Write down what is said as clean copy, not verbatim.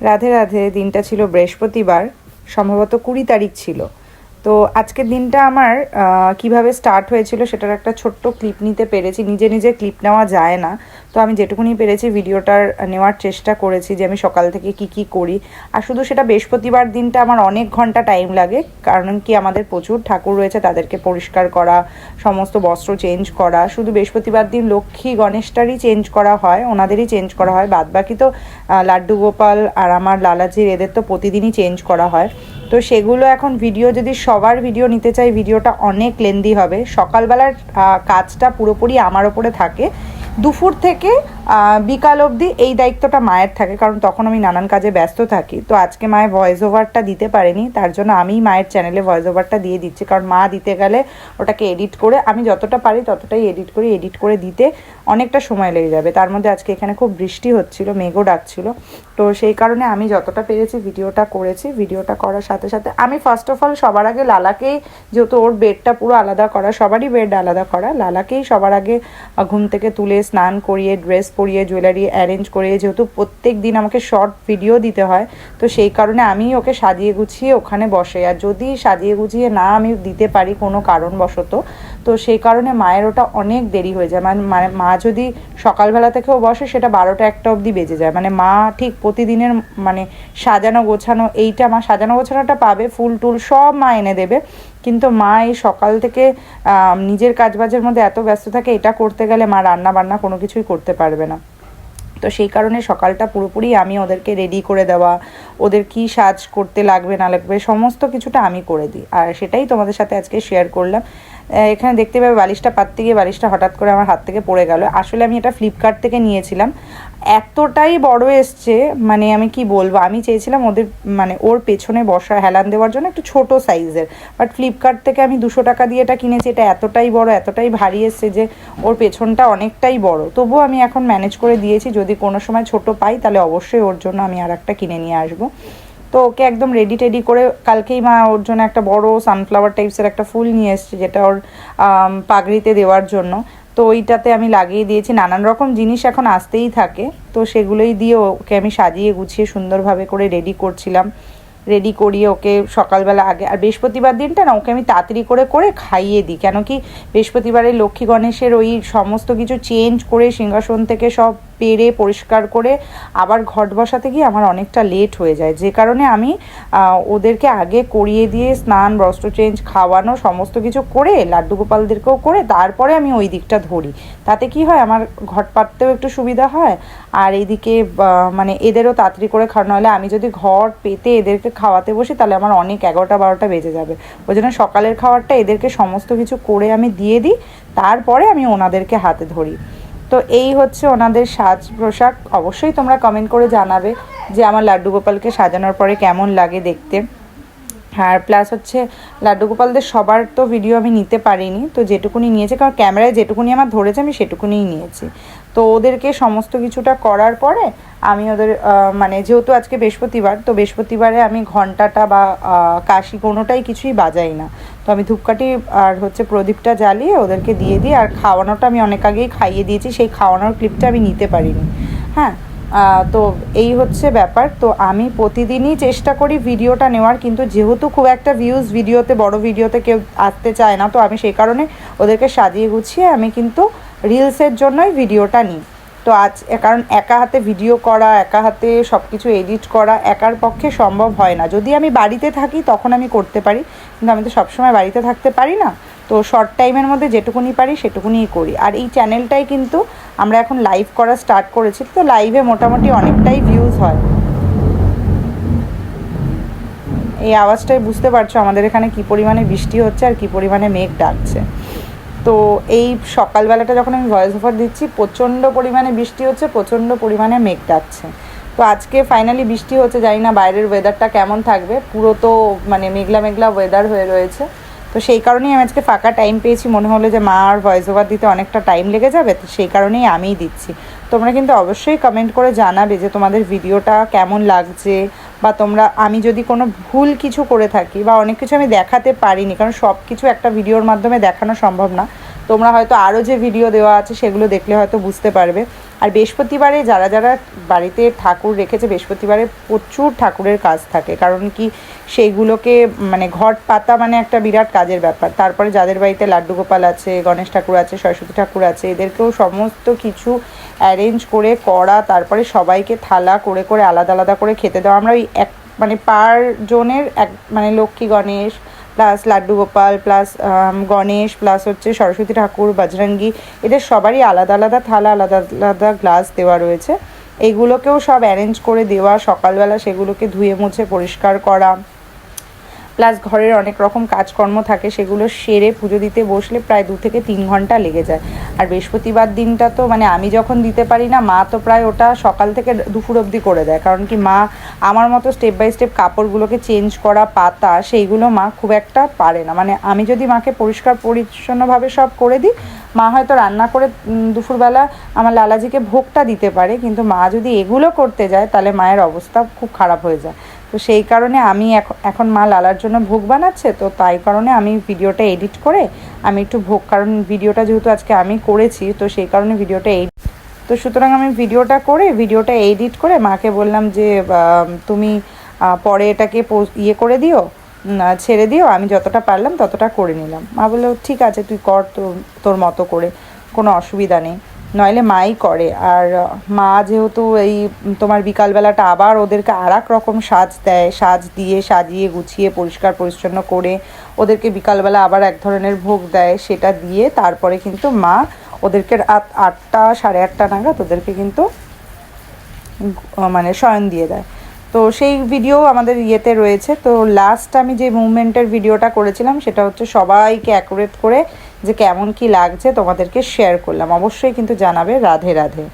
রাধে রাধে। দিনটা ছিল বৃহস্পতিবার, সম্ভবত 20 তারিখ ছিল। তো আজকের দিনটা আমার কিভাবে স্টার্ট হয়েছিল সেটার একটা ছোট্ট ক্লিপ নিতে পেরেছি। নিজে নিজে ক্লিপ নেওয়া যায় না, তো আমি যেটুকুনি পেরেছি ভিডিওটার নেওয়ার চেষ্টা করেছি যে আমি সকাল থেকে কি করি। আর শুধু সেটা বৃহস্পতিবার দিনটা আমার অনেক ঘন্টা টাইম লাগে, কারণ কি আমাদের প্রচুর ঠাকুর রয়েছে, তাদেরকে পরিষ্কার করা, সমস্ত বস্ত্র চেঞ্জ করা। শুধু বৃহস্পতিবার দিন লক্ষ্মী গণেশটারই চেঞ্জ করা হয়, ওনাদেরই চেঞ্জ করা হয়, বাদবাকি তো লাড্ডু গোপাল আর আমার লালাজির এদের তো প্রতিদিনই চেঞ্জ করা হয়। তো সেগুলো এখন ভিডিও যদি সবার ভিডিও নিতে চাই, ভিডিওটা অনেক লেন্দি হবে। সকালবেলার কাজটা পুরোপুরি আমার ওপরে থাকে, দুপুর থেকে বিকাল অবধি এই দায়িত্বটা মায়ের থাকে, কারণ তখন আমি নানান কাজে ব্যস্ত থাকি। তো আজকে মায়ের ভয়েস ওভারটা দিতে পারেনি, তার জন্য আমি মায়ের চ্যানেলে ভয়েস ওভারটা দিয়ে দিচ্ছি। কারণ মা দিতে গেলে ওটাকে এডিট করে, আমি যতটা পারি ততটাই এডিট করে দিতে অনেকটা সময় লেগে যাবে। তার মধ্যে আজকে এখানে খুব বৃষ্টি হচ্ছিল, মেঘও ডাকছিল। তো সেই কারণে আমি যতটা পেরেছি ভিডিওটা করেছি। ভিডিওটা করার সাথে সাথে আমি ফার্স্ট অফ অল সবার আগে লালাকেই, যেহেতু ওর বেডটা পুরো আলাদা করা, সবারই বেড আলাদা করা, লালাকেই সবার আগে ঘুম থেকে তুলে স্নান করিয়ে, ড্রেস পরিয়ে, জুয়েলারি অ্যারেঞ্জ করিয়ে, যেহেতু প্রত্যেক দিন আমাকে শর্ট ভিডিও দিতে হয়, তো সেই কারণে আমি ওকে সাজিয়ে গুছিয়ে ওখানে বসে। আর যদি সাজিয়ে গুছিয়ে না আমি দিতে পারি কোনো কারণবশত, তো সেই কারণে মায়ের ওটা অনেক দেরি হয়ে যায়। মানে মা যদি সকালবেলা থেকেও বসে, সেটা 12টা-1টা অবধি বেজে যায়। মানে মা ঠিক প্রতিদিনের মানে সাজানো গোছানো, এইটা মা সাজানো গোছানোটা পাবে, ফুল টুল সব মা এনে দেবে, কিন্তু মা এই সকাল থেকে নিজের কাজবাজের মধ্যে এত ব্যস্ত থাকে, এটা করতে গেলে মা রান্না বান্না কোনো কিছুই করতে পারবে না। তো সেই কারণে সকালটা পুরোপুরি আমি ওদেরকে রেডি করে দেওয়া, ওদের কি সাজ করতে লাগবে না লাগবে সমস্ত কিছুটা আমি করে দিই, আর সেটাই তোমাদের সাথে আজকে শেয়ার করলাম। এখানে দেখতে পাবে বালিশটা পাততে গিয়ে বালিশটা হঠাৎ করে আমার হাত থেকে পড়ে গেল। আসলে আমি এটা ফ্লিপকার্ট থেকে নিয়েছিলাম, এতটাই বড় এসছে, মানে আমি কি বলবো, আমি চেয়েছিলাম ওদের মানে ওর পেছনে বসা হেলান দেওয়ার জন্য একটু ছোট সাইজের, বাট ফ্লিপকার্ট থেকে আমি 200 টাকা দিয়ে এটা কিনেছি। এটা এতটাই বড়, এতটাই ভারী এসছে যে ওর পেছনটা অনেকটাই বড়। তবুও আমি এখন ম্যানেজ করে দিয়েছি, যদি কোনো সময় ছোট পাই তাহলে অবশ্যই ওর জন্য আমি আর একটা কিনে নিয়ে আসবো। তো ওকে একদম রেডি করে, কালকেই মা ওর জন্য একটা বড় সানফ্লাওয়ার টাইপসের একটা ফুল নিয়ে এসছে, যেটা ওর পাগড়িতে দেওয়ার জন্য। তো ওইটাতে আমি লাগিয়ে দিয়েছি। নানান রকম জিনিস এখন আসতেই থাকে, তো সেগুলোই দিয়ে ওকে আমি সাজিয়ে গুছিয়ে সুন্দরভাবে করে রেডি করছিলাম। রেডি করিয়ে ওকে সকালবেলা আগে, আর বৃহস্পতিবার দিনটা না ওকে আমি তাড়াতাড়ি করে খাইয়ে দিই, কেন কি বৃহস্পতিবারে লক্ষ্মী গণেশের ওই সমস্ত কিছু চেঞ্জ করে, সিংহাসন থেকে সব পেরে পরিষ্কার করে আবার ঘট বসাতে গিয়ে আমার অনেকটা লেট হয়ে যায়, যে কারণে আমি ওদেরকে আগে করিয়ে দিয়ে স্নান, বস্ত্র চেঞ্জ, খাওয়ানো সমস্ত কিছু করে, লাড্ডু গোপালদেরকেও করে তারপরে আমি ওই দিকটা ধরি। তাতে কি হয়, আমার ঘট পাততেও একটু সুবিধা হয়, আর এইদিকে মানে এদেরও তাড়াতাড়ি করে খাওয়ানো হলে, আমি যদি ঘট পেতে এদেরকে খাওয়াতে বসি তাহলে আমার অনেক 11টা-12টা বেজে যাবে। ওই জন্য সকালের খাবারটা এদেরকে সমস্ত কিছু করে আমি দিয়ে দিই, তারপরে আমি ওনাদেরকে হাতে ধরি। তো এই হচ্ছে ওনাদের সাজ পোশাক। অবশ্যই তোমরা কমেন্ট করে জানাবে যে আমার লাড্ডু গোপালকে সাজানোর পরে কেমন লাগে দেখতে। আর প্লাস হচ্ছে লাড্ডু গোপালদের সবার তো ভিডিও আমি নিতে পারিনি, তো যেটুকুনি নিয়েছি, কারণ ক্যামেরায় যেটুকুনি আমার ধরেছে আমি সেটুকুনিই নিয়েছি। তো ওদেরকে সমস্ত কিছুটা করার পরে আমি ওদের মানে যেহেতু আজকে বৃহস্পতিবার, তো বৃহস্পতিবারে আমি ঘন্টাটা বা কাশি কোনোটাই কিছুই বাজাই না। তো আমি ধূপকাঠি আর হচ্ছে প্রদীপটা জ্বালিয়ে ওদেরকে দিয়ে দিই। আর খাওয়ানোটা আমি অনেক আগেই খাইয়ে দিয়েছি, সেই খাওয়ানোর ক্লিপটা আমি নিতে পারিনি। হ্যাঁ, তো এই হচ্ছে ব্যাপার। তো আমি প্রতিদিনই চেষ্টা করি ভিডিওটা নেওয়ার, কিন্তু যেহেতু খুব একটা ভিউজ ভিডিওতে, বড় ভিডিওতে কেউ আসতে চায় না, তো আমি সেই কারণে ওদেরকে সাজিয়ে গুছিয়ে আমি কিন্তু রিলসের জন্যই ভিডিওটা নিই। তো কারণ একা হাতে ভিডিও করা, একা হাতে সব কিছু এডিট করা একার পক্ষে সম্ভব হয় না। যদি আমি বাড়িতে থাকি তখন আমি করতে পারি, কিন্তু আমি তো সবসময় বাড়িতে থাকতে পারি না। তো শর্ট টাইমের মধ্যে যেটুকুনি পারি সেটুকুনিই করি। আর এই চ্যানেলটাই কিন্তু আমরা এখন লাইভ করা স্টার্ট করেছি, তো লাইভে মোটামুটি অনেকটাই ভিউজ হয়। এই আওয়াজটাই বুঝতে পারছো আমাদের এখানে কী পরিমাণে বৃষ্টি হচ্ছে আর কী পরিমাণে মেঘ ডাকছে। তো এই সকালবেলাটা যখন আমি ভয়েস ওভার দিচ্ছি, প্রচণ্ড পরিমাণে বৃষ্টি হচ্ছে, প্রচণ্ড পরিমাণে মেঘ ডাকছে। তো আজকে ফাইনালি বৃষ্টি হচ্ছে, জানি না বাইরের ওয়েদারটা কেমন থাকবে, পুরো তো মানে মেঘলা ওয়েদার হয়ে রয়েছে। তো সেই কারণেই আমি আজকে ফাঁকা টাইম পেয়েছি, মনে হলো যে মা আর ভয়েস ওভার দিতে অনেকটা টাইম লেগে যাবে, তো সেই কারণেই আমিই দিচ্ছি। তোমরা কিন্তু অবশ্যই কমেন্ট করে জানাবে যে তোমাদের ভিডিওটা কেমন লাগছে, বা তোমরা, আমি যদি কোনো ভুল কিছু করে থাকি বা অনেক কিছু আমি দেখাতে পারিনি, কারণ সব কিছু একটা ভিডিওর মাধ্যমে দেখানো সম্ভব না। তোমরা হয়তো আরও যে ভিডিও দেওয়া আছে সেগুলো দেখলে হয়তো বুঝতে পারবে। আর বৃহস্পতিবারে যারা যারা বাড়িতে ঠাকুর রেখেছে, বৃহস্পতিবারে প্রচুর ঠাকুরের কাজ থাকে, কারণ কি সেইগুলোকে মানে ঘট পাতা মানে একটা বিরাট কাজের ব্যাপার। তারপরে যাদের বাড়িতে লাড্ডু গোপাল আছে, গণেশ ঠাকুর আছে, সরস্বতী ঠাকুর আছে, এদেরকেও সমস্ত কিছু অ্যারেঞ্জ করে করা, তারপরে সবাইকে থালা করে করে আলাদা আলাদা করে খেতে দেওয়া। আমরা ওই এক মানে পার জনের এক মানে Lakshmi Ganesh plus Laddu Gopal plus Ganesh plus হচ্ছে সরস্বতী ঠাকুর, বজরঙ্গী, এদের সবারই আলাদা আলাদা থালা, আলাদা আলাদা গ্লাস দেওয়া রয়েছে। এইগুলোকেও সব অ্যারেঞ্জ করে দেওয়া, সকালবেলা সেগুলোকে ধুয়ে মুছে পরিষ্কার করা, প্লাস ঘরের অনেক রকম কাজকর্ম থাকে, সেগুলো সেরে পুজো দিতে বসলে প্রায় 2 থেকে 3 ঘন্টা লেগে যায়। আর বৃহস্পতিবার দিনটা তো মানে আমি যখন দিতে পারি না, মা তো প্রায় ওটা সকাল থেকে দুপুর অবধি করে দেয়, কারণ কি মা আমার মতো স্টেপ বাই স্টেপ কাপড়গুলোকে চেঞ্জ করা, পাতা, সেইগুলো মা খুব একটা পারে না। মানে আমি যদি মাকে পরিষ্কার পরিচ্ছন্নভাবে সব করে দিই, মা হয়তো রান্না করে দুপুরবেলা আমার লালাজিকে ভোগটা দিতে পারে, কিন্তু মা যদি এগুলো করতে যায় তাহলে মায়ের অবস্থা খুব খারাপ হয়ে যায়। তো সেই কারণে আমি এখন মা লালার জন্য ভোগ বানাচ্ছে, তো তাই কারণে আমি ভিডিওটা এডিট করে আমি একটু ভোগ, কারণ ভিডিওটা যেহেতু আজকে আমি করেছি, তো সেই কারণে ভিডিওটা তো সুতরাং আমি ভিডিওটা এডিট করে মাকে বললাম যে তুমি পরে এটাকে ইয়ে করে দিও, ছেড়ে দিও, আমি যতটা পারলাম ততটা করে নিলাম। মা বললো ঠিক আছে তুই কর, তোর মতো করে, কোনো অসুবিধা নেই, নইলে মাই করে। আর মা যেহেতু এই তোমার বিকালবেলাটা আবার ওদেরকে আর এক রকম সাজ দেয়, সাজ দিয়ে সাজিয়ে গুছিয়ে পরিষ্কার পরিচ্ছন্ন করে ওদেরকে বিকালবেলা আবার এক ধরনের ভোগ দেয়, সেটা দিয়ে তারপরে কিন্তু মা ওদেরকে রাত 8টা 8:30 নাগাদ ওদেরকে কিন্তু মানে শয়ন দিয়ে দেয়। তো সেই ভিডিও আমাদের ইয়েতে রয়েছে। তো লাস্ট আমি যে মুভমেন্টের ভিডিওটা করেছিলাম সেটা হচ্ছে সবাইকে অ্যাকুরেট করে যে কেমন কি লাগছে তোমাদেরকে শেয়ার করলাম। অবশ্যই কিন্তু জানাবে। রাধে রাধে।